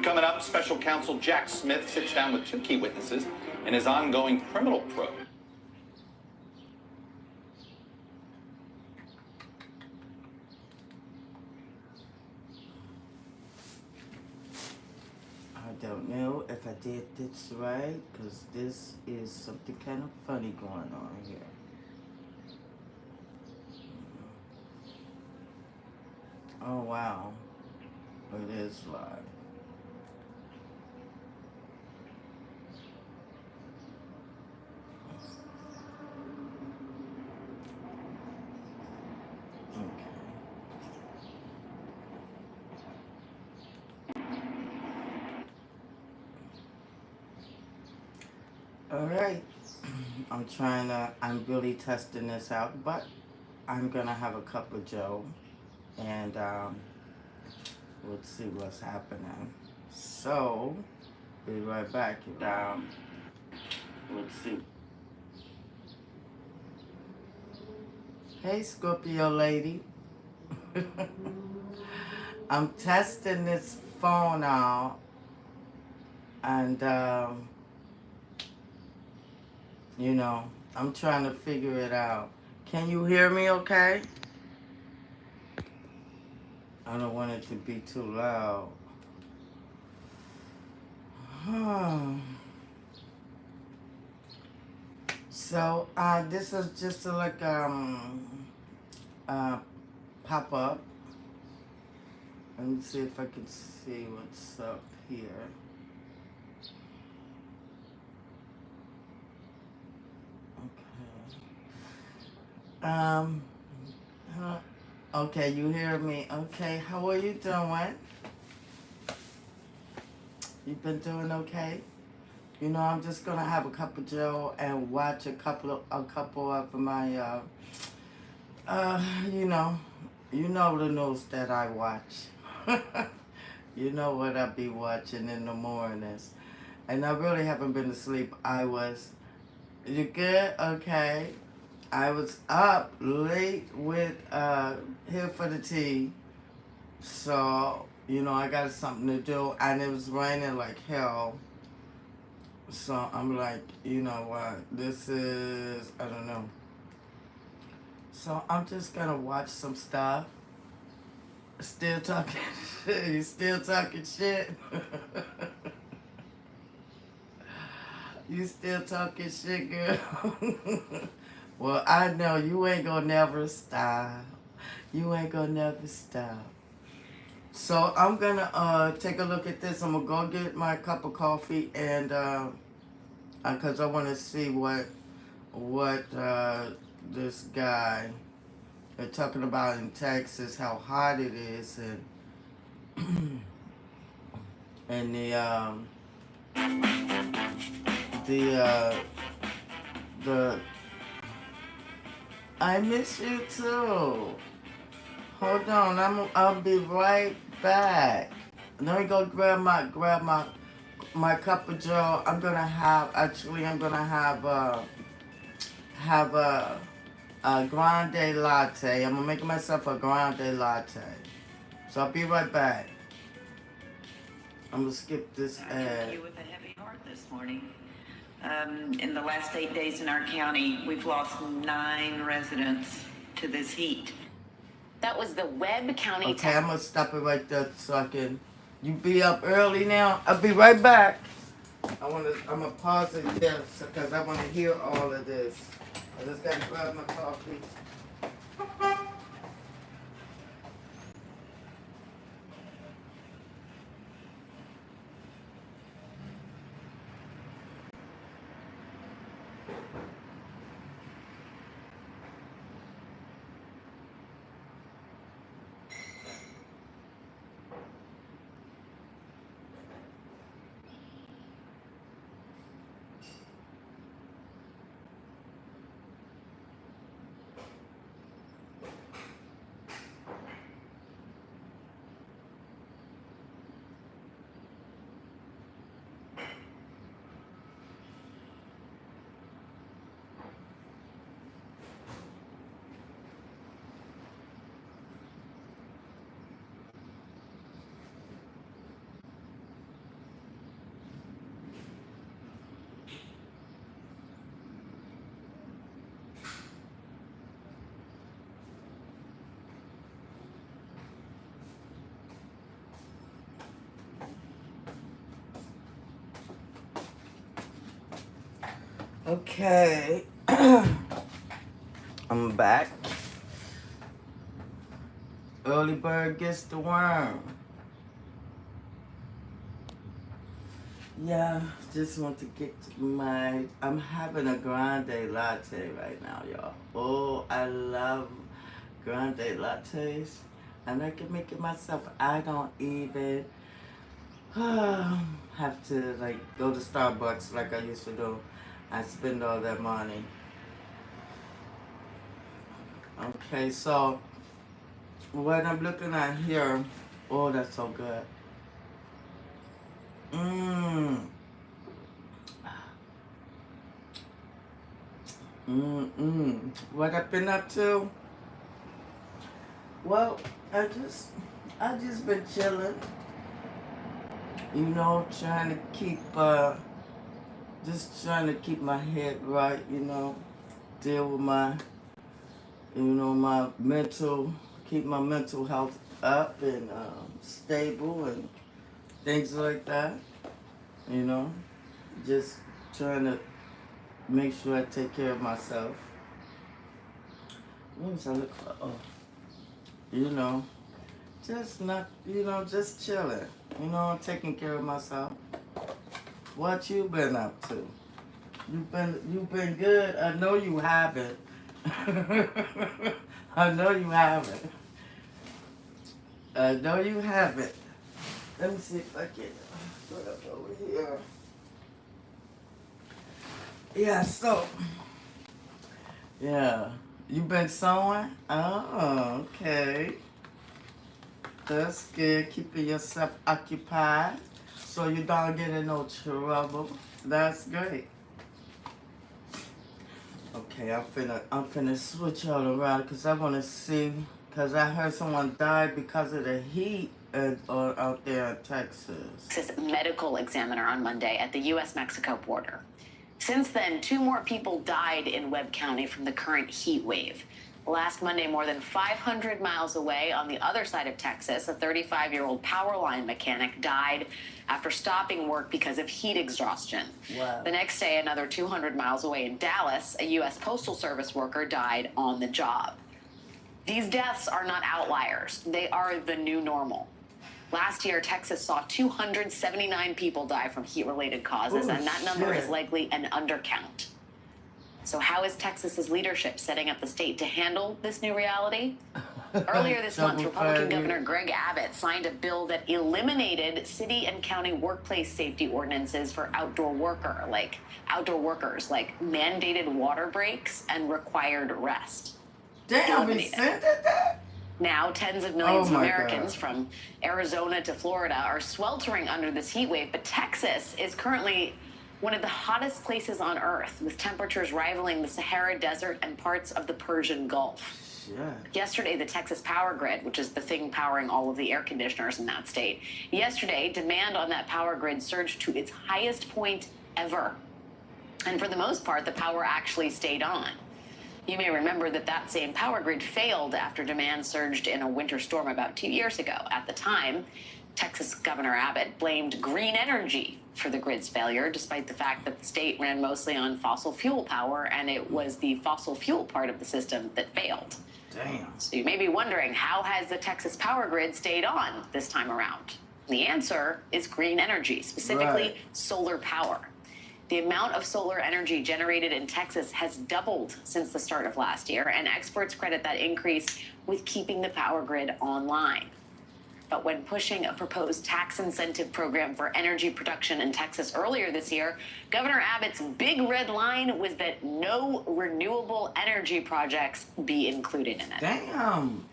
Coming up, special counsel Jack Smith sits down with two key witnesses in his ongoing criminal probe. I don't know if I did this right, because this is something kind of funny going on here. Oh wow, it is live. Alright, I'm really testing this out, but I'm gonna have a cup of Joe and we'll see what's happening. So, be right back. Let's see. Hey, Scorpio lady. I'm testing this phone out and you know, I'm trying to figure it out. Can you hear me okay? I don't want it to be too loud. So, this is just like pop up. Let me see if I can see what's up here. Okay, you hear me? Okay, how are you doing? You've been doing okay? You know, I'm just gonna have a cup of Joe and watch a couple of my, you know the news that I watch. You know what I be watching in the mornings, and I really haven't been to sleep. You good? Okay. I was up late with here for the tea, so you know I got something to do, and it was raining like hell. So I'm like, you know what? This is, I don't know. So I'm just gonna watch some stuff. Still talking shit. You still talking shit? You still talking shit, girl? Well, I know you ain't gonna never stop. You ain't gonna never stop. So I'm gonna take a look at this. I'm gonna go get my cup of coffee and cause I want to see what this guy they're talking about in Texas, how hot it is, and and the I miss you too. Hold on, I'll be right back. Let me go grab my cup of Joe. I'm gonna have a grande latte. I'm gonna make myself a grande latte. So I'll be right back. I'm gonna skip this ad. You with a heavy heart this morning. In the last 8 days in our county, we've lost 9 residents to this heat. That was the Webb County. Okay, I'm gonna stop it right there so I can. You be up early now. I'll be right back. I'm gonna pause it there because I want to hear all of this. I just gotta grab my coffee. Okay. I'm back. Early bird gets the worm. Yeah, just want to get to I'm having a grande latte right now, y'all. Oh, I love grande lattes. And I can make it myself. I don't even have to like go to Starbucks like I used to do. I spend all that money. Okay, so what I'm looking at here, oh, that's so good. Mmm. What I've been up to? Well, I just been chilling. You know, just trying to keep my head right. You know, deal with keep my mental health up and stable and things like that. You know, just trying to make sure I take care of myself. What was I looking for? Oh, you know, just chilling. You know, taking care of myself. What you been up to? You've been good. I know you haven't. I know you haven't. I know you haven't. Let me see if I can put up over here. Yeah, so, yeah. You been sewing? Oh, okay. That's good. Keeping yourself occupied so you don't get in no trouble. That's great. Okay, I'm finna switch all around because I want to see, because I heard someone died because of the heat out there in Texas. Medical examiner on Monday at the U.S.-Mexico border. Since then, 2 more people died in Webb County from the current heat wave. Last Monday, more than 500 miles away on the other side of Texas, a 35-year-old power line mechanic died after stopping work because of heat exhaustion. Wow. The next day, another 200 miles away in Dallas, a U.S. Postal Service worker died on the job. These deaths are not outliers. They are the new normal. Last year, Texas saw 279 people die from heat-related causes, and that number is likely an undercount. So how is Texas's leadership setting up the state to handle this new reality? Earlier this month, Republican Governor Greg Abbott signed a bill that eliminated city and county workplace safety ordinances for outdoor workers, like mandated water breaks and required rest. Damn, he said that? Now, tens of millions of Americans from Arizona to Florida are sweltering under this heat wave, but Texas is currently one of the hottest places on Earth, with temperatures rivaling the Sahara Desert and parts of the Persian Gulf. Yeah. Yesterday, the Texas power grid, which is the thing powering all of the air conditioners in that state, yesterday, demand on that power grid surged to its highest point ever. And for the most part, the power actually stayed on. You may remember that same power grid failed after demand surged in a winter storm about 2 years ago. At the time, Texas Governor Abbott blamed green energy for the grid's failure, despite the fact that the state ran mostly on fossil fuel power, and it was the fossil fuel part of the system that failed. Damn. So you may be wondering, how has the Texas power grid stayed on this time around? The answer is green energy, specifically solar power. The amount of solar energy generated in Texas has doubled since the start of last year, and experts credit that increase with keeping the power grid online. But when pushing a proposed tax incentive program for energy production in Texas earlier this year, Governor Abbott's big red line was that no renewable energy projects be included in it. Damn.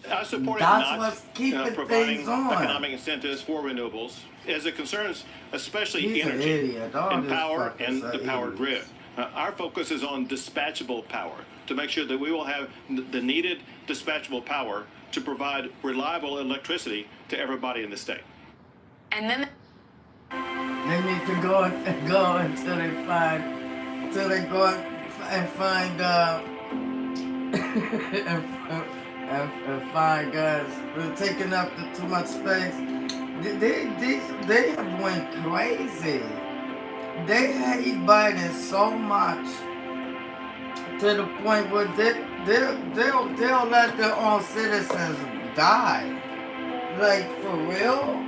I support That's not providing economic incentives for renewables, as it concerns especially energy and power and the power grid. Our focus is on dispatchable power to make sure that we will have the needed dispatchable power to provide reliable electricity to everybody in the state. And then they need to go until they find and find guys. They're taking up too much space. They have went crazy. They hate Biden so much to the point where they'll let their own citizens die. Like, for real?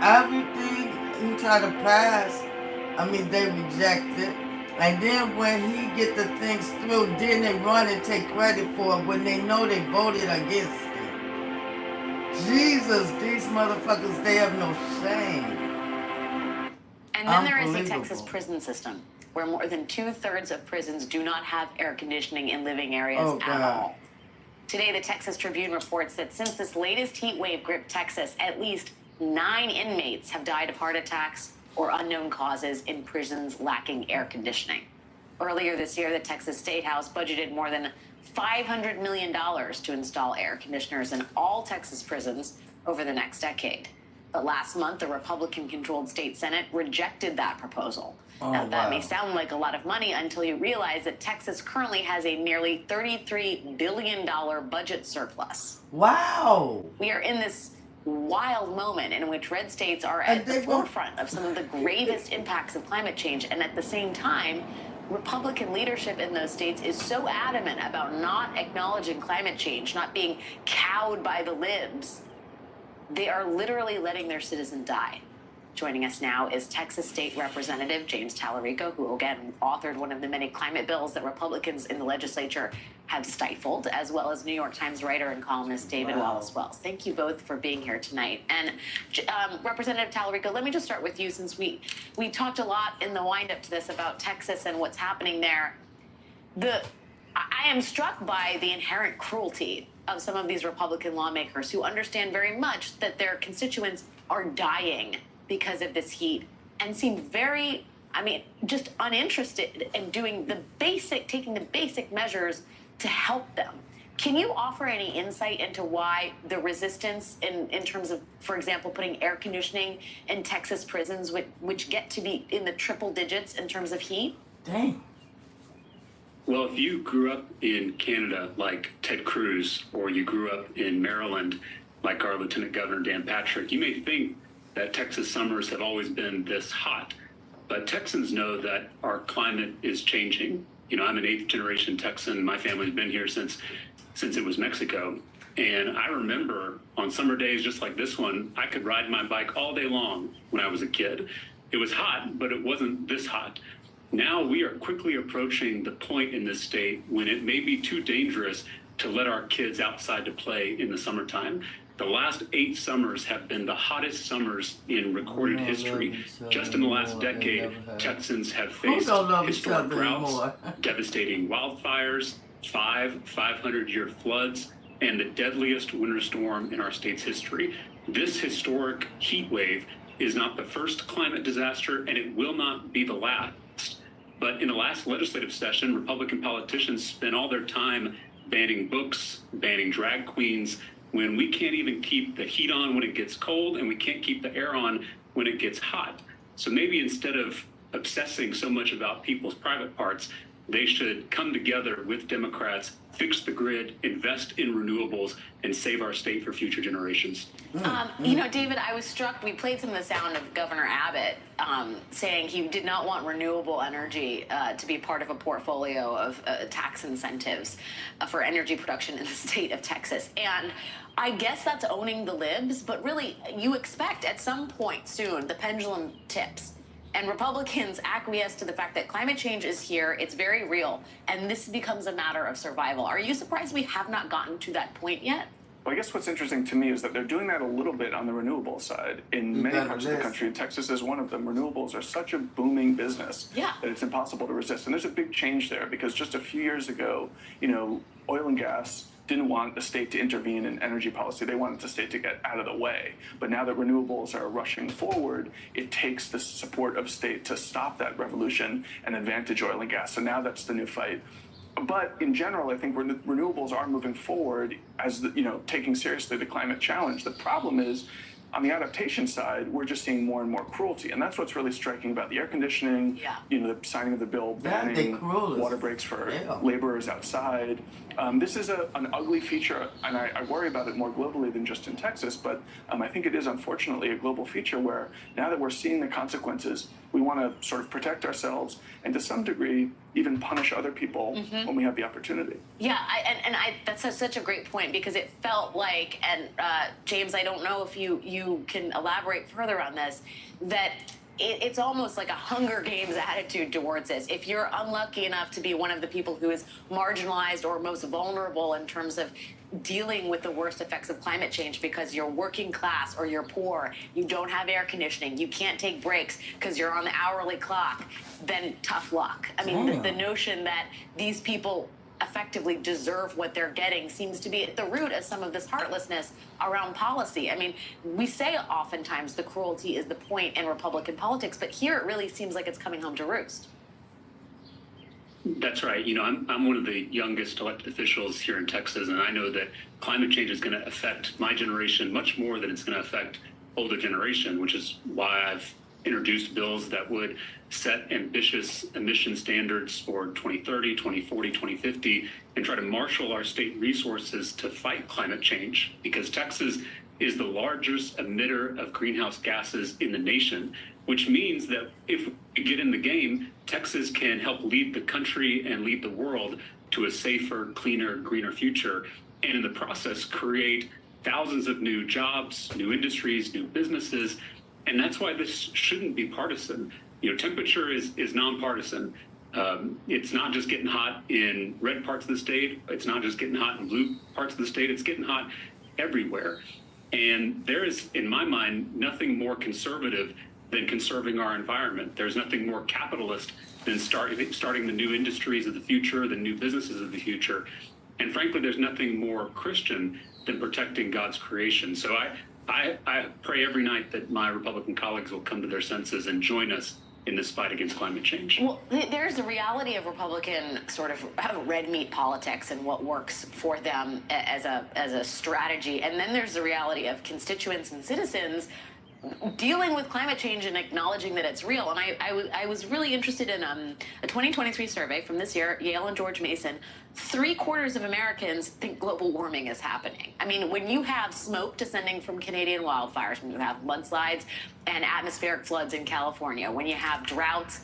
Everything he try to pass, they reject it. And then when he get the things through, then they run and take credit for it when they know they voted against it. Jesus, these motherfuckers, they have no shame. And then there is the Texas prison system, where more than 2/3 of prisons do not have air conditioning in living areas at all. Today, the Texas Tribune reports that since this latest heat wave gripped Texas, at least 9 inmates have died of heart attacks or unknown causes in prisons lacking air conditioning. Earlier this year, the Texas State House budgeted more than $500 million to install air conditioners in all Texas prisons over the next decade. But last month, the Republican-controlled state Senate rejected that proposal. Now, that may sound like a lot of money until you realize that Texas currently has a nearly $33 billion budget surplus. Wow. We are in this wild moment in which red states are at the forefront of some of the gravest impacts of climate change. And at the same time, Republican leadership in those states is so adamant about not acknowledging climate change, not being cowed by the libs. They are literally letting their citizens die. Joining us now is Texas State Representative James Tallarico, who again authored one of the many climate bills that Republicans in the legislature have stifled, as well as New York Times writer and columnist David Wallace Wells. Thank you both for being here tonight. And Representative Tallarico, let me just start with you, since we talked a lot in the wind-up to this about Texas and what's happening there. I am struck by the inherent cruelty of some of these Republican lawmakers who understand very much that their constituents are dying because of this heat and seem very, just uninterested in taking the basic measures to help them. Can you offer any insight into why the resistance in terms of, for example, putting air conditioning in Texas prisons, which get to be in the triple digits in terms of heat? Dang. Well, if you grew up in Canada like Ted Cruz, or you grew up in Maryland like our Lieutenant Governor Dan Patrick, you may think that Texas summers have always been this hot. But Texans know that our climate is changing. You know, I'm an 8th generation Texan. My family's been here since it was Mexico. And I remember on summer days just like this one, I could ride my bike all day long when I was a kid. It was hot, but it wasn't this hot. Now we are quickly approaching the point in this state when it may be too dangerous to let our kids outside to play in the summertime. The last 8 summers have been the hottest summers in recorded history. Just in the last decade, Texans have faced historic droughts, devastating wildfires, 5 500-year floods, and the deadliest winter storm in our state's history. This historic heat wave is not the first climate disaster, and it will not be the last. But in the last legislative session, Republican politicians spent all their time banning books, banning drag queens, when we can't even keep the heat on when it gets cold, and we can't keep the air on when it gets hot. So maybe instead of obsessing so much about people's private parts, they should come together with Democrats, fix the grid, invest in renewables, and save our state for future generations. David, I was struck. We played some of the sound of Governor Abbott saying he did not want renewable energy to be part of a portfolio of tax incentives for energy production in the state of Texas. And I guess that's owning the libs, but really you expect at some point soon the pendulum tips. And Republicans acquiesce to the fact that climate change is here, it's very real, and this becomes a matter of survival. Are you surprised we have not gotten to that point yet? Well, I guess what's interesting to me is that they're doing that a little bit on the renewable side. In many parts of the country, and Texas is one of them, renewables are such a booming business that it's impossible to resist. And there's a big change there because just a few years ago, oil and gas didn't want the state to intervene in energy policy. They wanted the state to get out of the way. But now that renewables are rushing forward, it takes the support of state to stop that revolution and advantage oil and gas. So now that's the new fight. But in general, I think renewables are moving forward as taking seriously the climate challenge. The problem is On the adaptation side, we're just seeing more and more cruelty, and that's what's really striking about the air conditioning. Yeah. The signing of the bill banning water breaks for laborers outside. This is an ugly feature, and I worry about it more globally than just in Texas, but I think it is unfortunately a global feature where now that we're seeing the consequences, we want to sort of protect ourselves and to some degree even punish other people when we have the opportunity. Yeah, that's such a great point, because it felt like, and James, I don't know if you can elaborate further on this, that it's almost like a Hunger Games attitude towards this. If you're unlucky enough to be one of the people who is marginalized or most vulnerable in terms of dealing with the worst effects of climate change because you're working class or you're poor, you don't have air conditioning, you can't take breaks because you're on the hourly clock, then tough luck. I mean, the notion that these people effectively deserve what they're getting seems to be at the root of some of this heartlessness around policy. I mean, we say oftentimes the cruelty is the point in Republican politics, but here it really seems like it's coming home to roost. That's right. I'm one of the youngest elected officials here in Texas, and I know that climate change is going to affect my generation much more than it's going to affect older generation, which is why I've introduced bills that would set ambitious emission standards for 2030, 2040, 2050, and try to marshal our state resources to fight climate change, because Texas is the largest emitter of greenhouse gases in the nation, which means that if we get in the game, Texas can help lead the country and lead the world to a safer, cleaner, greener future, and in the process create thousands of new jobs, new industries, new businesses. And that's why this shouldn't be partisan. Temperature is nonpartisan. It's not just getting hot in red parts of the state. It's not just getting hot in blue parts of the state. It's getting hot everywhere. And there is, in my mind, nothing more conservative than conserving our environment. There's nothing more capitalist than starting the new industries of the future, the new businesses of the future. And frankly, there's nothing more Christian than protecting God's creation. So I pray every night that my Republican colleagues will come to their senses and join us in this fight against climate change. Well, there's the reality of Republican sort of red meat politics and what works for them as a strategy. And then there's the reality of constituents and citizens dealing with climate change and acknowledging that it's real. And I was really interested in a 2023 survey from this year, Yale and George Mason. 3/4 of Americans think global warming is happening. I mean, when you have smoke descending from Canadian wildfires, when you have mudslides and atmospheric floods in California, when you have droughts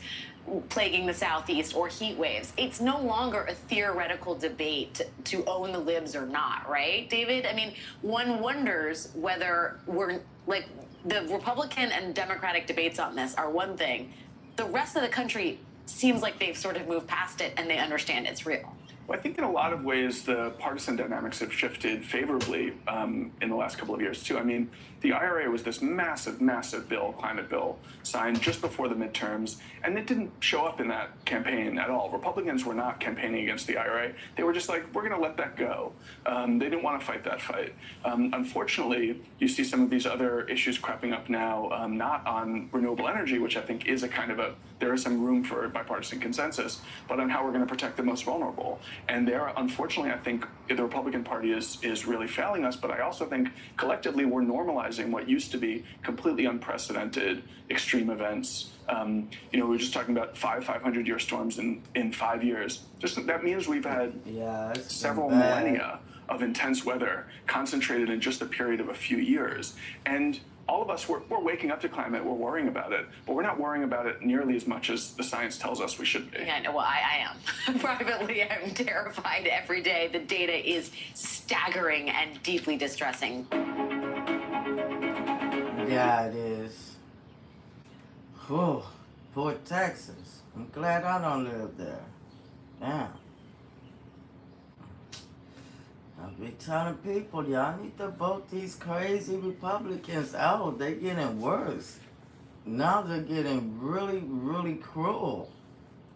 plaguing the Southeast or heat waves, it's no longer a theoretical debate to own the libs or not, right, David? I mean, one wonders whether we're like, the Republican and Democratic debates on this are one thing. The rest of the country seems like they've sort of moved past it and they understand it's real. Well, I think in a lot of ways, the partisan dynamics have shifted favorably in the last couple of years, too. I mean, the IRA was this massive, massive bill, climate bill, signed just before the midterms, and it didn't show up in that campaign at all. Republicans were not campaigning against the IRA. They were just like, we're going to let that go. They didn't want to fight that fight. Unfortunately, you see some of these other issues cropping up now, not on renewable energy, which I think is a kind of there is some room for bipartisan consensus, but on how we're going to protect the most vulnerable. And there, unfortunately, I think the Republican Party is really failing us, but I also think collectively we're normalizing what used to be completely unprecedented extreme events. We were just talking about 500-year storms in 5 years. That means we've had several millennia of intense weather concentrated in just a period of a few years. And all of us, we're waking up to climate, we're worrying about it, but we're not worrying about it nearly as much as the science tells us we should be. Yeah, no, well, I am. Privately, I'm terrified every day. The data is staggering and deeply distressing. Yeah, it is. Oh, poor Texas. I'm glad I don't live there. Yeah. I be telling people, y'all need to vote these crazy Republicans out. They're getting worse. Now they're getting really, really cruel.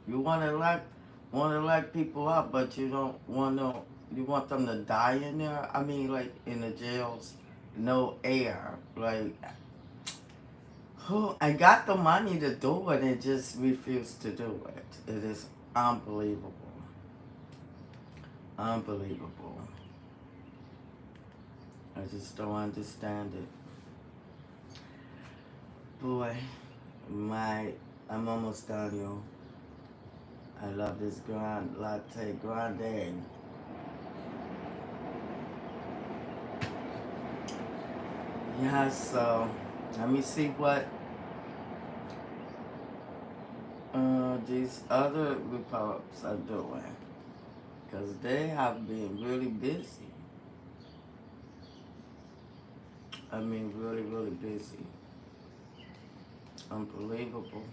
You want to elect people out, but you don't want to. You want them to die in there. I mean, like in the jails, no air. Like, I got the money to do it and just refuse to do it. It is unbelievable. Unbelievable. I just don't understand it. Boy, I'm almost done, yo. I love this grand latte grande. Yeah, so let me see what these other Republicans are doing, because they have been really busy. I mean, really, really busy. Unbelievable.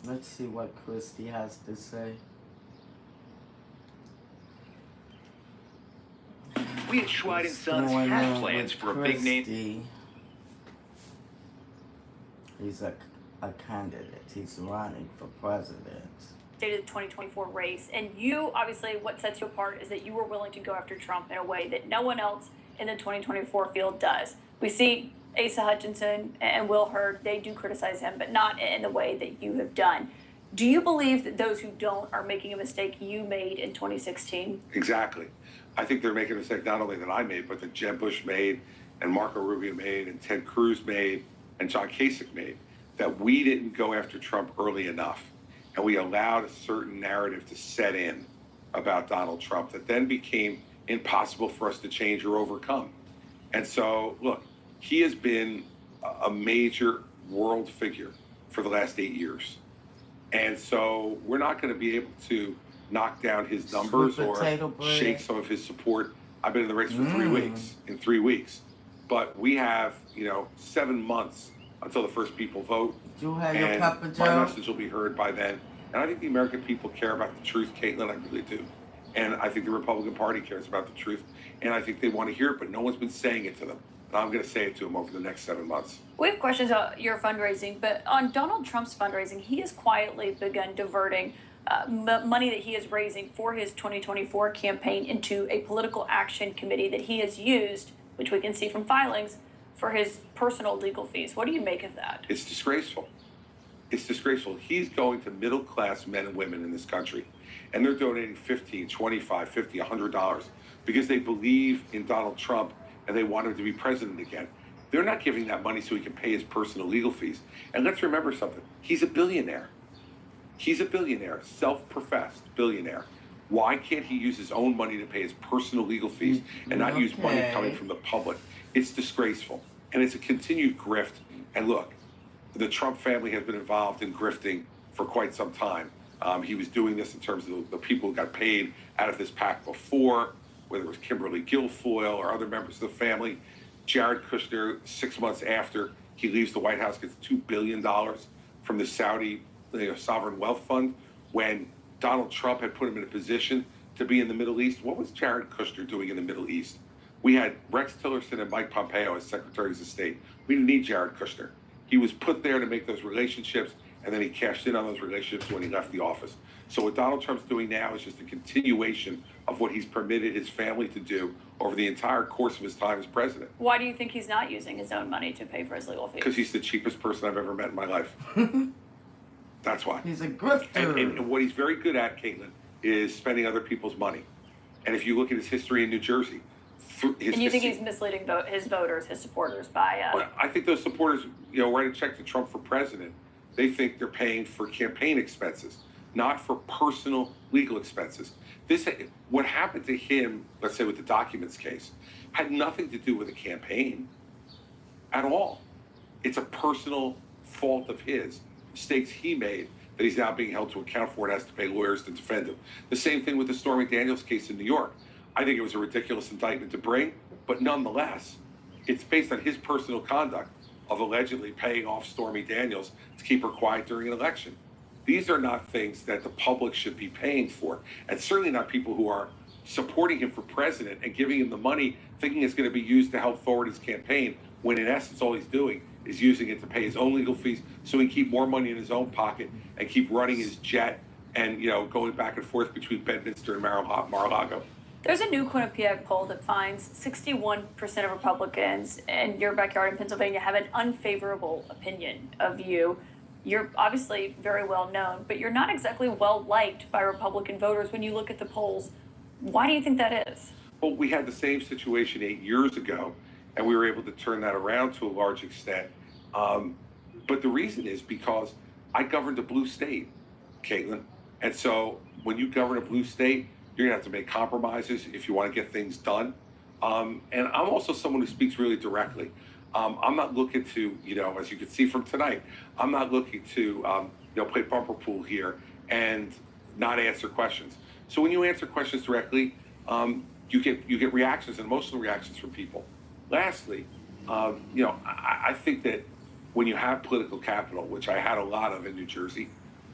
Let's see what Christie has to say. We at Schweid & Sons have plans for a big name. He's a candidate. He's running for president. State of the 2024 race, and you obviously, what sets you apart is that you were willing to go after Trump in a way that no one else in the 2024 field does. We see Asa Hutchinson and Will Hurd, they do criticize him, but not in the way that you have done. Do you believe that those who don't are making a mistake you made in 2016? Exactly. I think they're making a mistake not only that I made, but that Jeb Bush made, and Marco Rubio made, and Ted Cruz made, and John Kasich made, that we didn't go after Trump early enough. And we allowed a certain narrative to set in about Donald Trump that then became impossible for us to change or overcome. And so, look, he has been a major world figure for the last 8 years. And so we're not going to be able to knock down his numbers or shake some of his support. I've been in the race for 3 weeks, in 3 weeks. But we have, 7 months until the first people vote. You have your and cup of my joe? message will be heard by then. And I think the American people care about the truth, Caitlin, I really do. And I think the Republican Party cares about the truth. And I think they want to hear it, but no one's been saying it to them. And I'm going to say it to them over the next 7 months. We have questions about your fundraising, but on Donald Trump's fundraising, he has quietly begun diverting money that he is raising for his 2024 campaign into a political action committee that he has used, which we can see from filings, for his personal legal fees. What do you make of that? It's disgraceful. It's disgraceful. He's going to middle-class men and women in this country, and they're donating $15, $25, $50, $100 because they believe in Donald Trump and they want him to be president again. They're not giving that money so he can pay his personal legal fees. And let's remember something. He's a billionaire. He's a billionaire, self-professed billionaire. Why can't he use his own money to pay his personal legal fees and not use money coming from the public? It's disgraceful. And it's a continued grift. And look, the Trump family has been involved in grifting for quite some time. He was doing this in terms of the people who got paid out of this PAC before, whether it was Kimberly Guilfoyle or other members of the family. Jared Kushner, 6 months after he leaves the White House, gets $2 billion from the Saudi sovereign wealth fund. When Donald Trump had put him in a position to be in the Middle East, what was Jared Kushner doing in the Middle East? We had Rex Tillerson and Mike Pompeo as secretaries of state. We didn't need Jared Kushner. He was put there to make those relationships, and then he cashed in on those relationships when he left the office. So what Donald Trump's doing now is just a continuation of what he's permitted his family to do over the entire course of his time as president. Why do you think he's not using his own money to pay for his legal fees? Because he's the cheapest person I've ever met in my life. That's why. He's a grifter. And what he's very good at, Caitlin, is spending other people's money. And if you look at his history in New Jersey, and you think he's misleading his voters, his supporters by... I think those supporters, write a check to Trump for president. They think they're paying for campaign expenses, not for personal legal expenses. What happened to him, let's say with the documents case, had nothing to do with the campaign at all. It's a personal fault of his, mistakes he made that he's now being held to account for and has to pay lawyers to defend him. The same thing with the Stormy Daniels case in New York. I think it was a ridiculous indictment to bring, but nonetheless, it's based on his personal conduct of allegedly paying off Stormy Daniels to keep her quiet during an election. These are not things that the public should be paying for, and certainly not people who are supporting him for president and giving him the money thinking it's going to be used to help forward his campaign, when in essence all he's doing is using it to pay his own legal fees so he can keep more money in his own pocket and keep running his jet and going back and forth between Bedminster and Mar-a-Lago. There's a new Quinnipiac poll that finds 61% of Republicans in your backyard in Pennsylvania have an unfavorable opinion of you. You're obviously very well known, but you're not exactly well liked by Republican voters when you look at the polls. Why do you think that is? Well, we had the same situation 8 years ago, and we were able to turn that around to a large extent. But the reason is because I governed a blue state, Caitlin. And so when you govern a blue state, you're going to have to make compromises if you want to get things done. And I'm also someone who speaks really directly. I'm not looking to, as you can see from tonight, I'm not looking to, play bumper pool here and not answer questions. So when you answer questions directly, you get reactions, and emotional reactions from people. Lastly, I think that when you have political capital, which I had a lot of in New Jersey,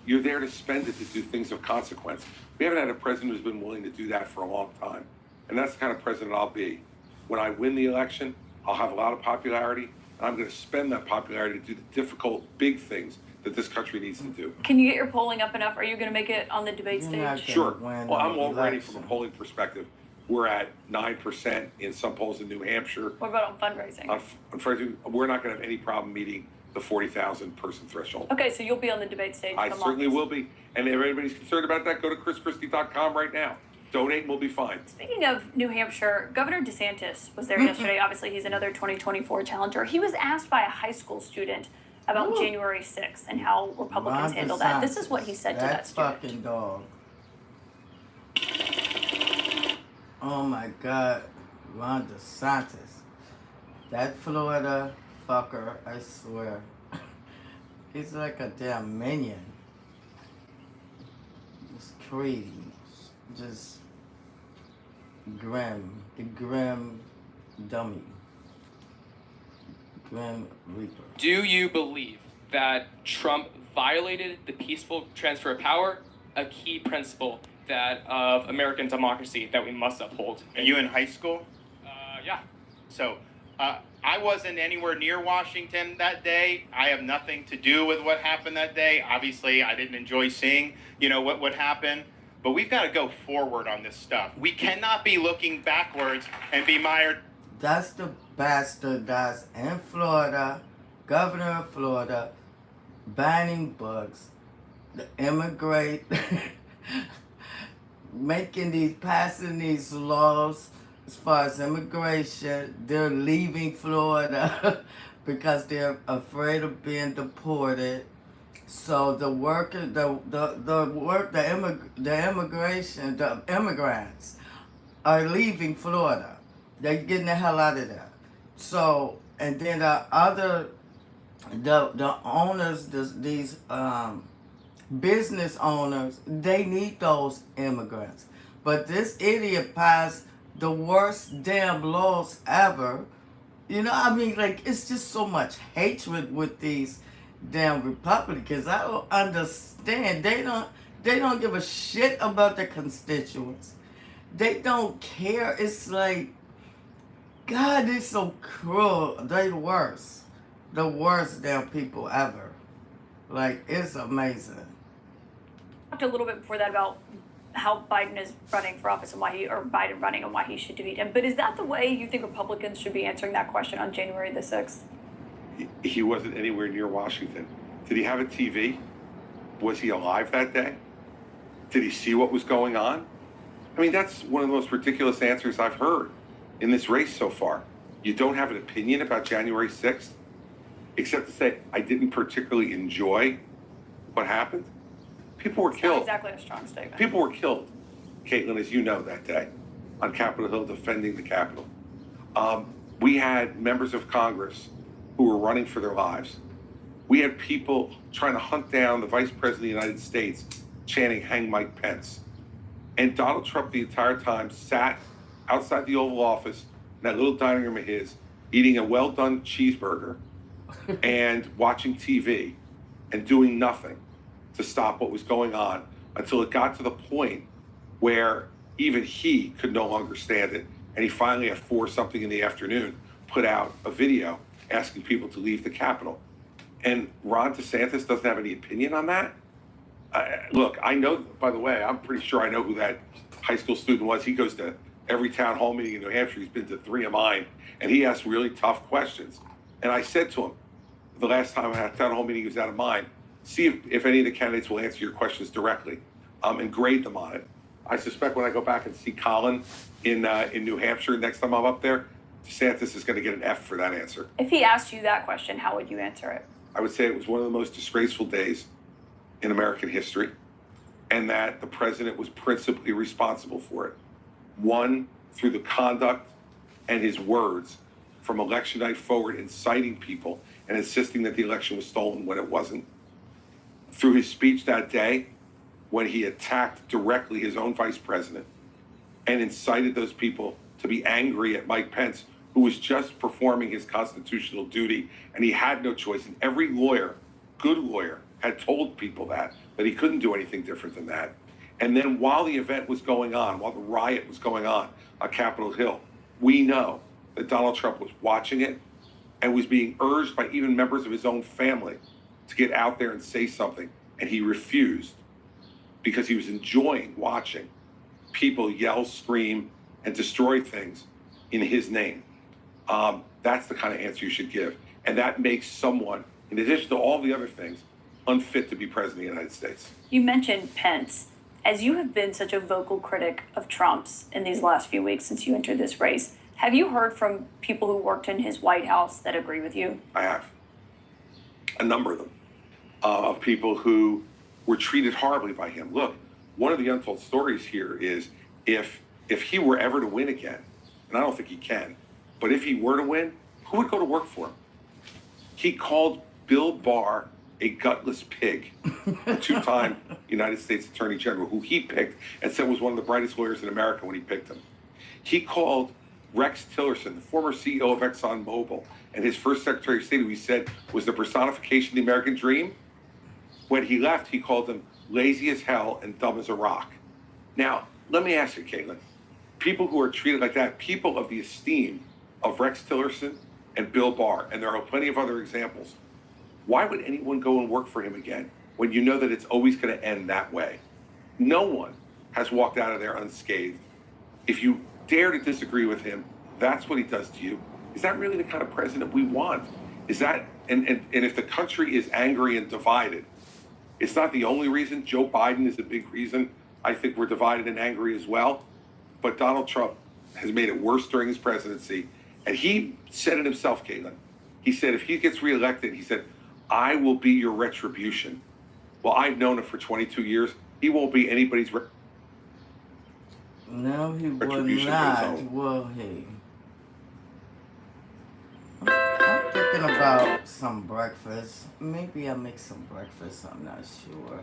you're there to spend it to do things of consequence. We haven't had a president who's been willing to do that for a long time. And that's the kind of president I'll be. When I win the election, I'll have a lot of popularity, and I'm going to spend that popularity to do the difficult, big things that this country needs to do. Can you get your polling up enough? Are you going to make it on the debate You're stage? Sure. Well, I'm already, from a polling perspective, we're at 9% in some polls in New Hampshire. What about on fundraising? Unfortunately, we're not going to have any problem meeting the 40,000 person threshold. Okay, so you'll be on the debate stage. I come certainly August. will be. And if anybody's concerned about that, go to chrischristie.com right now. Donate and we'll be fine. Speaking of New Hampshire, Governor DeSantis was there yesterday. Obviously, he's another 2024 challenger. He was asked by a high school student about January 6th and how Republicans handle that. This is what he said to that student. Fucking dog. Oh my God, Ron DeSantis. That Florida fucker, I swear. He's like a damn minion. Just crazy. Just grim. The grim dummy. Grim Reaper. Do you believe that Trump violated the peaceful transfer of power, a key principle that of American democracy that we must uphold? Are you in high school? Yeah. So, I wasn't anywhere near Washington that day. I have nothing to do with what happened that day. Obviously, I didn't enjoy seeing, what happened. But we've got to go forward on this stuff. We cannot be looking backwards and be mired. That's the bastard that's in Florida, governor of Florida, banning books, the immigrate, passing these laws as far as immigration. They're leaving Florida because they're afraid of being deported. So the immigrants are leaving Florida. They're getting the hell out of there. So, and then the owners, these business owners, they need those immigrants. But this idiot passed the worst damn laws ever. It's just so much hatred with these damn Republicans. I don't understand. They don't give a shit about their constituents. They don't care. It's like, God, they're so cruel. They're the worst damn people ever. Like, it's amazing. Talked a little bit before that about how Biden is running for office and Biden running and why he should defeat him. But is that the way you think Republicans should be answering that question on January the 6th? He wasn't anywhere near Washington. Did he have a TV? Was he alive that day? Did he see what was going on? I mean, that's one of the most ridiculous answers I've heard in this race so far. You don't have an opinion about January 6th, except to say, I didn't particularly enjoy what happened. People were killed. Not exactly a strong statement. People were killed, Caitlin, as you know, that day on Capitol Hill defending the Capitol. We had members of Congress who were running for their lives. We had people trying to hunt down the Vice President of the United States, chanting, "Hang Mike Pence." And Donald Trump the entire time sat outside the Oval Office in that little dining room of his, eating a well-done cheeseburger and watching TV and doing nothing to stop what was going on until it got to the point where even he could no longer stand it. And he finally, at 4-something in the afternoon, put out a video asking people to leave the Capitol. And Ron DeSantis doesn't have any opinion on that? Look, I know, by the way, I'm pretty sure I know who that high school student was. He goes to every town hall meeting in New Hampshire. He's been to 3 of mine, and he asks really tough questions. And I said to him, the last time I had a town hall meeting, he was out of mine, see if any of the candidates will answer your questions directly and grade them on it. I suspect when I go back and see Colin in New Hampshire next time I'm up there, DeSantis is going to get an F for that answer. If he asked you that question, how would you answer it? I would say it was one of the most disgraceful days in American history, and that the president was principally responsible for it. One, through the conduct and his words from election night forward, inciting people and insisting that the election was stolen when it wasn't. Through his speech that day, when he attacked directly his own vice president and incited those people to be angry at Mike Pence, who was just performing his constitutional duty, and he had no choice. And every lawyer, good lawyer, had told people that he couldn't do anything different than that. And then while the event was going on, while the riot was going on Capitol Hill, we know that Donald Trump was watching it and was being urged by even members of his own family to get out there and say something. And he refused because he was enjoying watching people yell, scream, and destroy things in his name. That's the kind of answer you should give. And that makes someone, in addition to all the other things, unfit to be president of the United States. You mentioned Pence. As you have been such a vocal critic of Trump's in these last few weeks since you entered this race, have you heard from people who worked in his White House that agree with you? I have. A number of them. Of people who were treated horribly by him. Look, one of the untold stories here is if he were ever to win again, and I don't think he can, but if he were to win, who would go to work for him? He called Bill Barr a gutless pig, a two-time United States Attorney General, who he picked and said was one of the brightest lawyers in America when he picked him. He called Rex Tillerson, the former CEO of ExxonMobil, and his first Secretary of State, who he said was the personification of the American dream. When he left, he called him lazy as hell and dumb as a rock. Now, let me ask you, Caitlin, people who are treated like that, people of the esteem of Rex Tillerson and Bill Barr, and there are plenty of other examples, why would anyone go and work for him again when you know that it's always going to end that way? No one has walked out of there unscathed. If you dare to disagree with him, that's what he does to you. Is that really the kind of president we want? Is that, and if the country is angry and divided, it's not the only reason. Joe Biden is a big reason. I think we're divided and angry as well. But Donald Trump has made it worse during his presidency. And he said it himself, Caitlin. He said if he gets reelected, he said, I will be your retribution. Well, I've known him for 22 years. He won't be anybody's No, he will retribution. not, will he? I'm thinking about some breakfast. Maybe I'll make some breakfast, I'm not sure.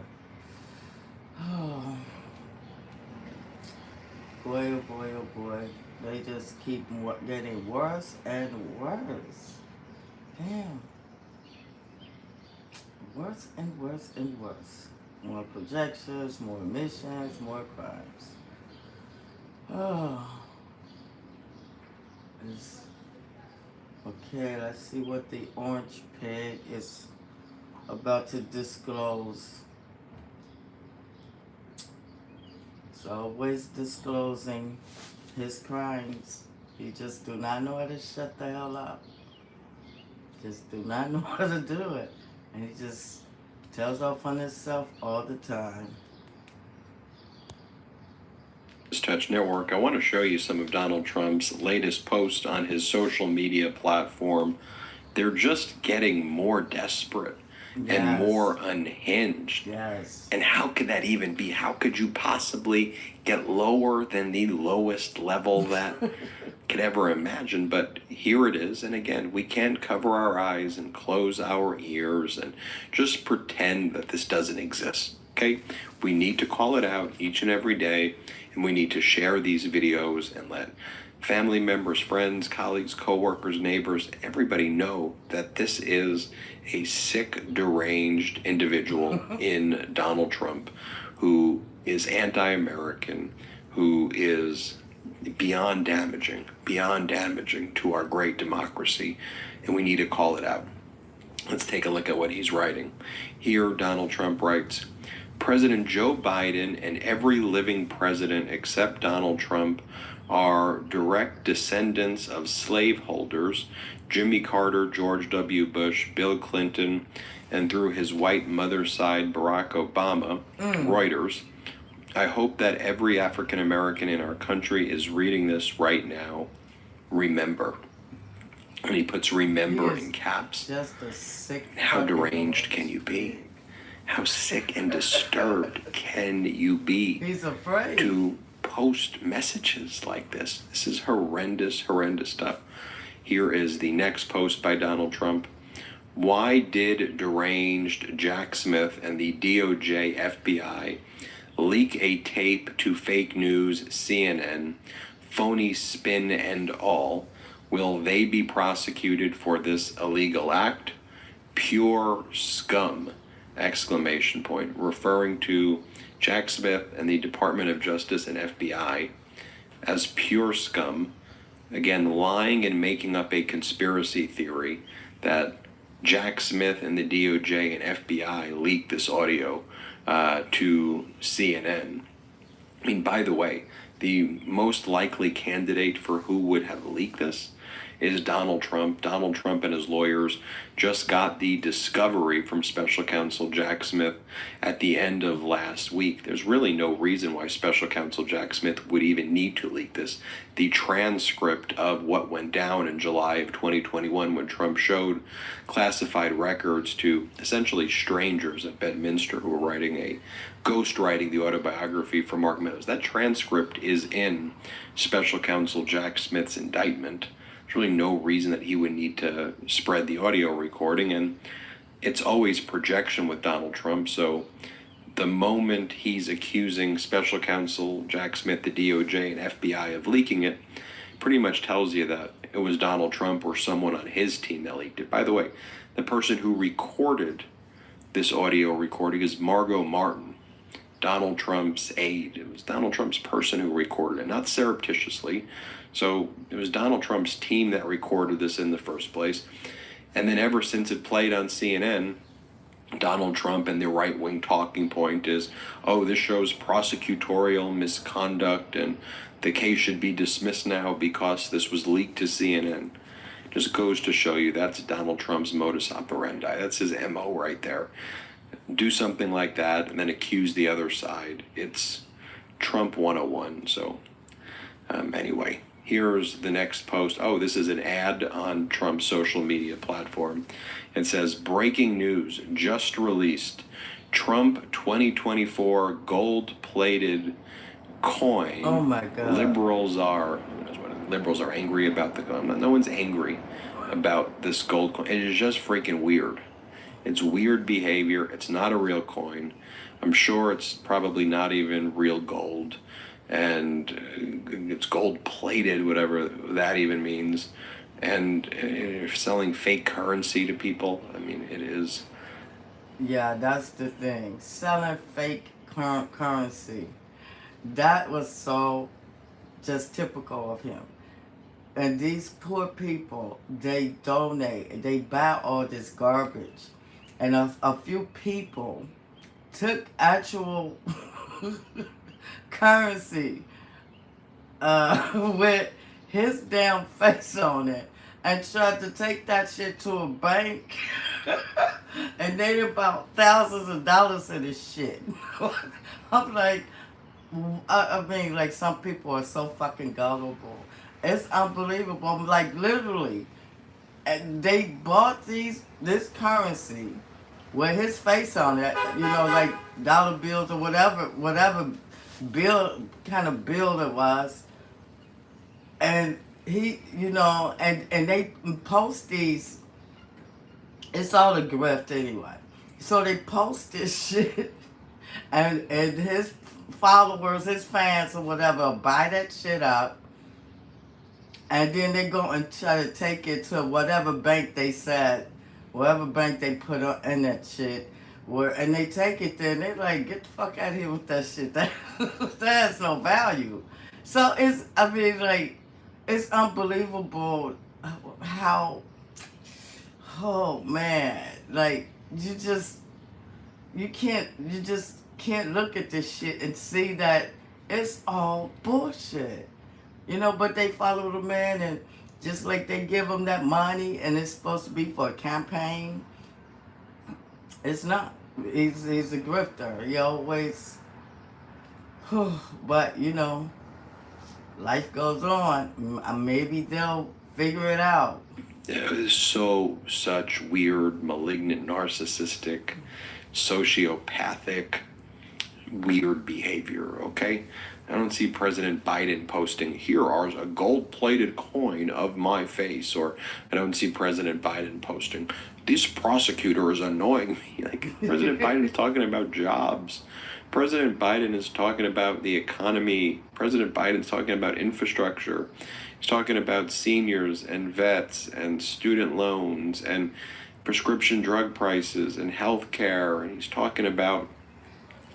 Oh. Boy, oh boy, oh boy. They just keep getting worse and worse. Damn. Worse and worse and worse. More projections, more emissions, more crimes. Oh. Okay, let's see what the orange pig is about to disclose. He's always disclosing his crimes. He just do not know how to shut the hell up. Just do not know how to do it. And he just tells off on himself all the time. Touch Network, I want to show you some of Donald Trump's latest posts on his social media platform. They're just getting more desperate and more unhinged. Yes. And how could that even be? How could you possibly get lower than the lowest level that could ever imagine? But here it is. And again, we can't cover our eyes and close our ears and just pretend that this doesn't exist. Okay? We need to call it out each and every day. And we need to share these videos and let family members, friends, colleagues, coworkers, neighbors, everybody know that this is a sick, deranged individual in Donald Trump who is anti-American, who is beyond damaging to our great democracy. And we need to call it out. Let's take a look at what he's writing. Here, Donald Trump writes, President Joe Biden and every living president except Donald Trump are direct descendants of slaveholders, Jimmy Carter, George W. Bush, Bill Clinton, and through his white mother's side, Barack Obama, Reuters. I hope that every African American in our country is reading this right now. Remember. And he puts remember in caps. Just a sick. How deranged can you be? How sick and disturbed can you be? He's afraid to post messages like this. This is horrendous, horrendous stuff. Here is the next post by Donald Trump. Why did deranged Jack Smith and the DOJ FBI leak a tape to fake news CNN, phony spin and all? Will they be prosecuted for this illegal act? Pure scum! Exclamation point, referring to Jack Smith and the Department of Justice and FBI as pure scum. Again, lying and making up a conspiracy theory that Jack Smith and the DOJ and FBI leaked this audio to CNN. I mean, by the way, the most likely candidate for who would have leaked this is Donald Trump. Donald Trump and his lawyers just got the discovery from Special Counsel Jack Smith at the end of last week. There's really no reason why Special Counsel Jack Smith would even need to leak this. The transcript of what went down in July of 2021 when Trump showed classified records to essentially strangers at Bedminster who were ghostwriting the autobiography for Mark Meadows. That transcript is in Special Counsel Jack Smith's indictment. There's really no reason that he would need to spread the audio recording, and it's always projection with Donald Trump. So the moment he's accusing Special Counsel Jack Smith, the DOJ, and FBI of leaking it, pretty much tells you that it was Donald Trump or someone on his team that leaked it. By the way, the person who recorded this audio recording is Margot Martin, Donald Trump's aide. It was Donald Trump's person who recorded it, not surreptitiously. So it was Donald Trump's team that recorded this in the first place. And then ever since it played on CNN, Donald Trump and the right-wing talking point is, oh, this shows prosecutorial misconduct and the case should be dismissed now because this was leaked to CNN. It just goes to show you that's Donald Trump's modus operandi. That's his MO right there. Do something like that and then accuse the other side. It's Trump 101. So anyway. Here's the next post. Oh, this is an ad on Trump's social media platform. It says, breaking news just released. Trump 2024 gold-plated coin. Oh my God. Liberals are angry about the coin. No one's angry about this gold coin. It is just freaking weird. It's weird behavior. It's not a real coin. I'm sure it's probably not even real gold. And it's gold plated, whatever that even means. And selling fake currency to people. I mean, it is. Yeah, that's the thing. Selling fake currency. That was so just typical of him. And these poor people, they donate, they buy all this garbage. And a few people took actual currency with his damn face on it and tried to take that shit to a bank and they about thousands of dollars in this shit. I'm like, I mean, like, some people are so fucking gullible. It's unbelievable. I'm like, literally, and they bought this currency with his face on it, you know, like dollar bills or whatever bill, kind of bill it was. And he, you know, and they post these, it's all a grift anyway. So they post this shit and his followers, his fans or whatever, buy that shit up. And then they go and try to take it to whatever bank they said, whatever bank they put in that shit. And they take it there and they're like, get the fuck out of here with that shit. That has no value. So it's, I mean, like, it's unbelievable how, oh man, like, you just can't look at this shit and see that it's all bullshit. You know, but they follow the man, and just like they give him that money and it's supposed to be for a campaign, it's not. He's a grifter. He always, But, you know, life goes on. Maybe they'll figure it out. Such weird, malignant, narcissistic, sociopathic, weird behavior, okay? I don't see President Biden posting, here are a gold-plated coin of my face, or I don't see President Biden posting, this prosecutor is annoying me. Like, President Biden's talking about jobs. President Biden is talking about the economy. President Biden's talking about infrastructure. He's talking about seniors and vets and student loans and prescription drug prices and health care. And he's talking about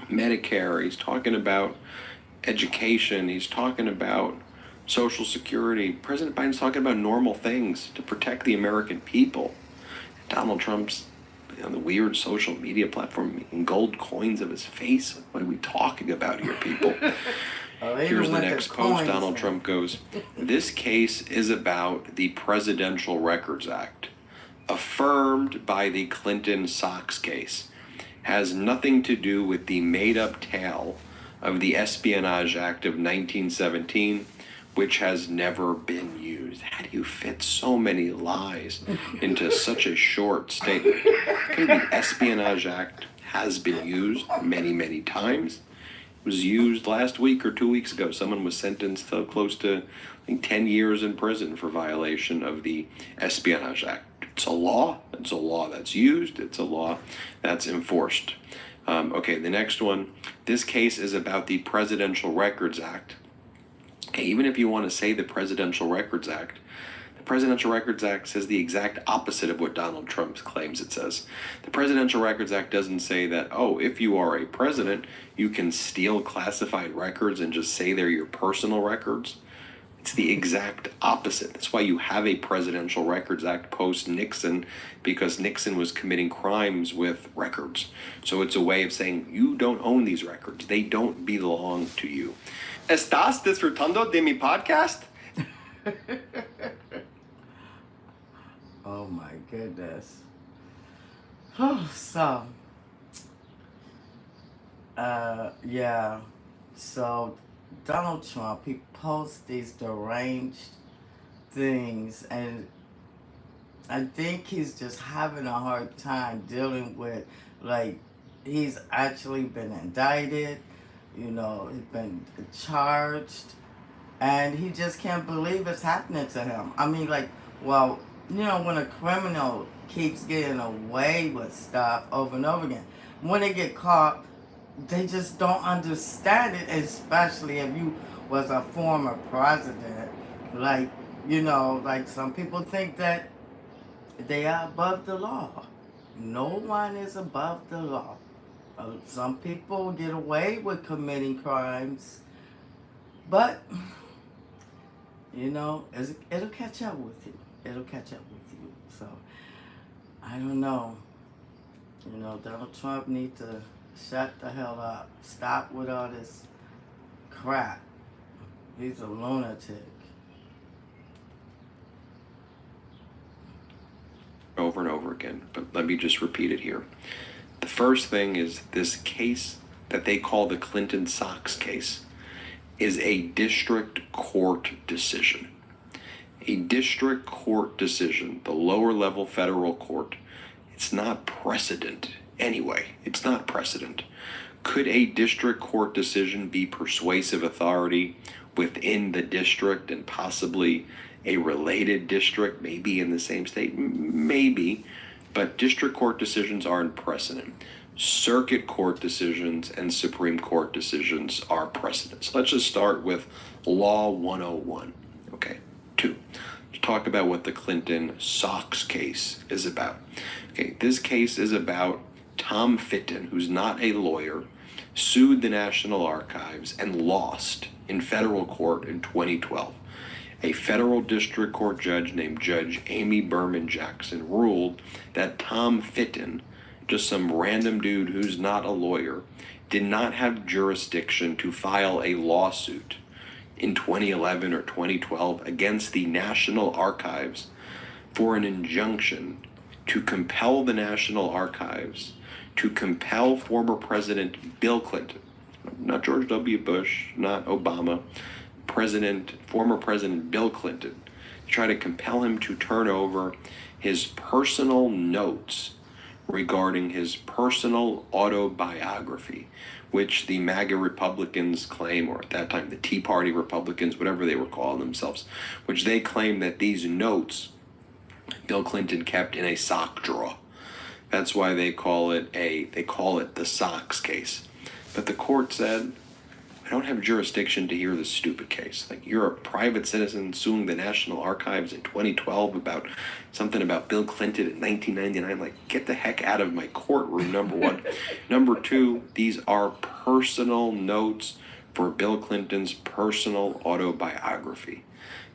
Medicare. He's talking about education. He's talking about Social Security. President Biden's talking about normal things to protect the American people. Donald Trump's on the weird social media platform making gold coins of his face. What are we talking about here, people? Here's the next post. Donald Trump goes, this case is about the Presidential Records Act, affirmed by the Clinton Sox case, has nothing to do with the made-up tale of the Espionage Act of 1917, which has never been used. How do you fit so many lies into such a short statement? Okay, the Espionage Act has been used many, many times. It was used last week or 2 weeks ago. Someone was sentenced to close to, I think, 10 years in prison for violation of the Espionage Act. It's a law. It's a law that's used. It's a law that's enforced. Okay, the next one. This case is about the Presidential Records Act. Okay, even if you want to say the Presidential Records Act, the Presidential Records Act says the exact opposite of what Donald Trump claims it says. The Presidential Records Act doesn't say that, oh, if you are a president, you can steal classified records and just say they're your personal records. It's the exact opposite. That's why you have a Presidential Records Act post-Nixon, because Nixon was committing crimes with records. So it's a way of saying, you don't own these records. They don't belong to you. ¿Estás disfrutando de mi podcast? Oh my goodness. So, yeah. So, Donald Trump, he posts these deranged things, and I think he's just having a hard time dealing with, like, he's actually been indicted, you know, he's been charged, and he just can't believe it's happening to him. I mean, like, well, you know, when a criminal keeps getting away with stuff over and over again, when they get caught, they just don't understand it, especially if you was a former president. Like, you know, like some people think that they are above the law. No one is above the law. Some people get away with committing crimes, but, you know, it'll catch up with you. It'll catch up with you. So, I don't know. You know, Donald Trump needs to shut the hell up. Stop with all this crap. He's a lunatic. Over and over again, but let me just repeat it here. The first thing is this case that they call the Clinton Sox case is a district court decision. A district court decision, the lower level federal court, it's not precedent anyway. It's not precedent. Could a district court decision be persuasive authority within the district and possibly a related district, maybe in the same state? Maybe, but district court decisions aren't precedent. Circuit court decisions and Supreme Court decisions are precedent. So let's just start with Law 101. Okay, 2. To talk about what the Clinton Sox case is about. Okay, this case is about Tom Fitton, who's not a lawyer, sued the National Archives and lost in federal court in 2012. A federal district court judge named Judge Amy Berman Jackson ruled that Tom Fitton, just some random dude who's not a lawyer, did not have jurisdiction to file a lawsuit in 2011 or 2012 against the National Archives for an injunction to compel the National Archives to compel former President Bill Clinton, not George W. Bush, not Obama, former President Bill Clinton, to try to compel him to turn over his personal notes regarding his personal autobiography, which the MAGA Republicans claim, or at that time the Tea Party Republicans, whatever they were calling themselves, which they claim that these notes Bill Clinton kept in a sock drawer. That's why they call it the Socks case. But the court said, I don't have jurisdiction to hear this stupid case. Like, you're a private citizen suing the National Archives in 2012 about something about Bill Clinton in 1999. Like, get the heck out of my courtroom, number one. Number two, these are personal notes for Bill Clinton's personal autobiography.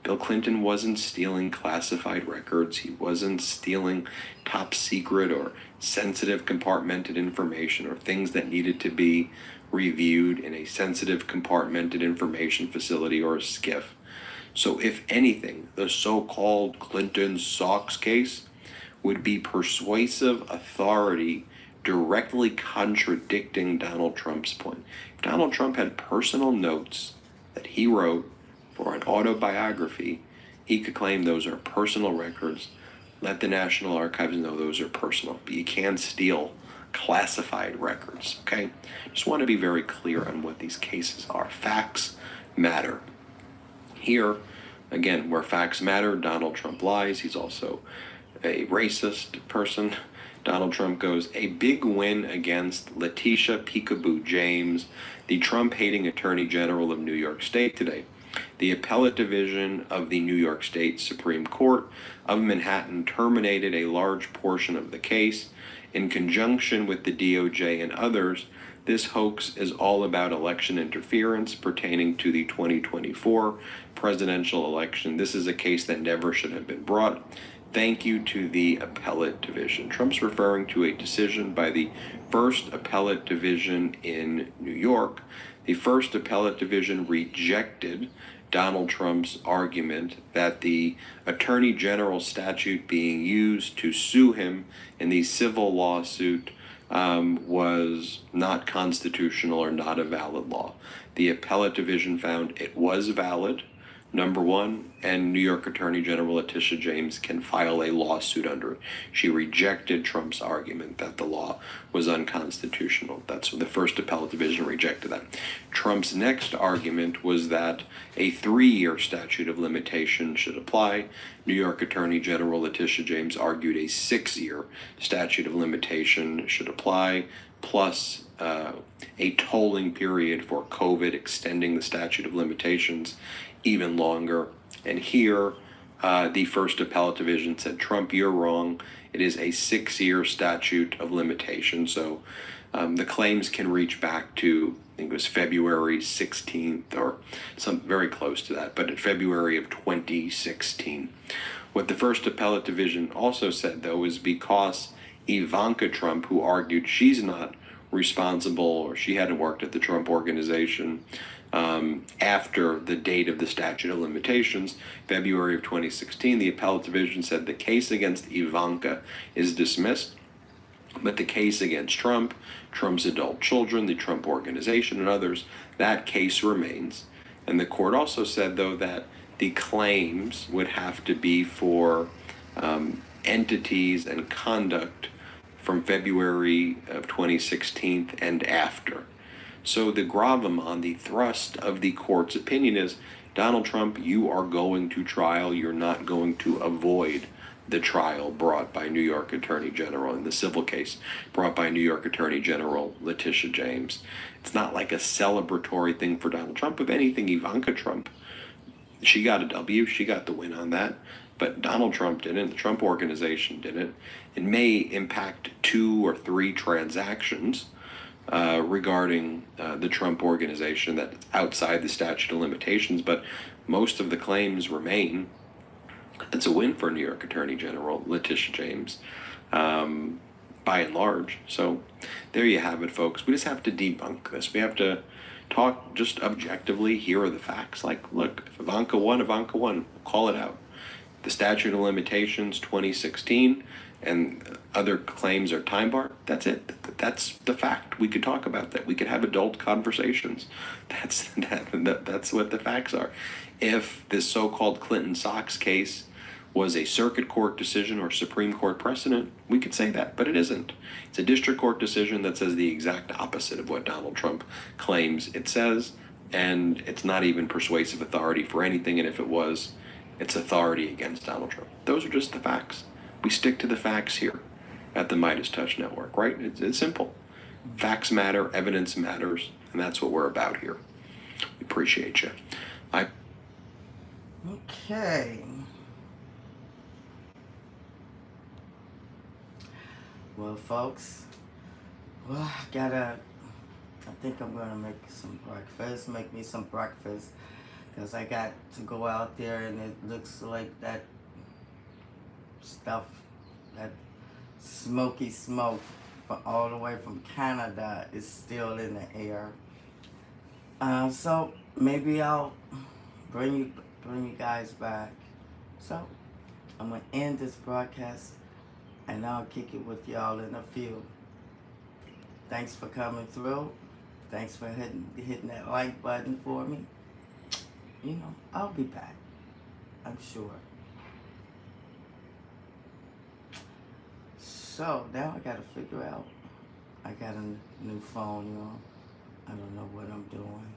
Bill Clinton wasn't stealing classified records. He wasn't stealing top secret or sensitive compartmented information or things that needed to be reviewed in a sensitive compartmented information facility or a SCIF. So if anything, the so-called Clinton Socks case would be persuasive authority directly contradicting Donald Trump's point. If Donald Trump had personal notes that he wrote for an autobiography, he could claim those are personal records. Let the National Archives know those are personal. But you can't steal classified records, okay? Just want to be very clear on what these cases are. Facts matter. Here, again, where facts matter, Donald Trump lies. He's also a racist person. Donald Trump goes, a big win against Letitia Peekaboo James, the Trump-hating Attorney General of New York State today. The Appellate Division of the New York State Supreme Court of Manhattan terminated a large portion of the case. In conjunction with the DOJ and others, this hoax is all about election interference pertaining to the 2024 presidential election. This is a case that never should have been brought. Thank you to the Appellate Division. Trump's referring to a decision by the First Appellate Division in New York. The First Appellate Division rejected Donald Trump's argument that the Attorney General statute being used to sue him in the civil lawsuit was not constitutional or not a valid law. The Appellate Division found it was valid, number one, and New York Attorney General Letitia James can file a lawsuit under it. She rejected Trump's argument that the law was unconstitutional. That's what the First Appellate Division rejected that. Trump's next argument was that a 3-year statute of limitation should apply. New York Attorney General Letitia James argued a 6-year statute of limitation should apply, plus a tolling period for COVID, extending the statute of limitations even longer. And here, the First Appellate Division said, Trump, you're wrong. It is a 6-year statute of limitation. So the claims can reach back to, I think it was February 16th or some very close to that, but in February of 2016. What the First Appellate Division also said, though, is because Ivanka Trump, who argued she's not responsible or she hadn't worked at the Trump Organization after the date of the statute of limitations, February of 2016, the Appellate Division said the case against Ivanka is dismissed, but the case against Trump, Trump's adult children, the Trump Organization, and others, that case remains. And the court also said, though, that the claims would have to be for entities and conduct from February of 2016 and after. So the gravamen, the thrust of the court's opinion is, Donald Trump, you are going to trial. You're not going to avoid the trial brought by New York Attorney General in the civil case brought by New York Attorney General Letitia James. It's not like a celebratory thing for Donald Trump. If anything, Ivanka Trump, she got a W. She got the win on that. But Donald Trump didn't. The Trump Organization didn't. It may impact 2 or 3 transactions regarding the Trump Organization that's outside the statute of limitations, but most of the claims remain. It's a win for New York Attorney General Letitia James, by and large. So there you have it, folks. We just have to debunk this. We have to talk just objectively. Here are the facts. Like, look, if Ivanka won, call it out. The statute of limitations, 2016, and other claims are time barred. That's it. That's the fact. We could talk about that. We could have adult conversations. That's what the facts are. If this so-called Clinton Sox case was a circuit court decision or Supreme Court precedent, we could say that, but it isn't. It's a district court decision that says the exact opposite of what Donald Trump claims it says, and it's not even persuasive authority for anything, and if it was, it's authority against Donald Trump. Those are just the facts. We stick to the facts here at the Midas Touch Network, right? It's simple. Facts matter, evidence matters, and that's what we're about here. We appreciate you. Okay. Well, folks, I think I'm gonna make me some breakfast, because I got to go out there and it looks like that stuff, that smoky smoke all the way from Canada is still in the air. So maybe I'll bring you guys back. So I'm gonna end this broadcast and I'll kick it with y'all in a few. Thanks for coming through. Thanks for hitting that like button for me. You know, I'll be back, I'm sure. So now I gotta figure out, I got a new phone, y'all. I don't know what I'm doing.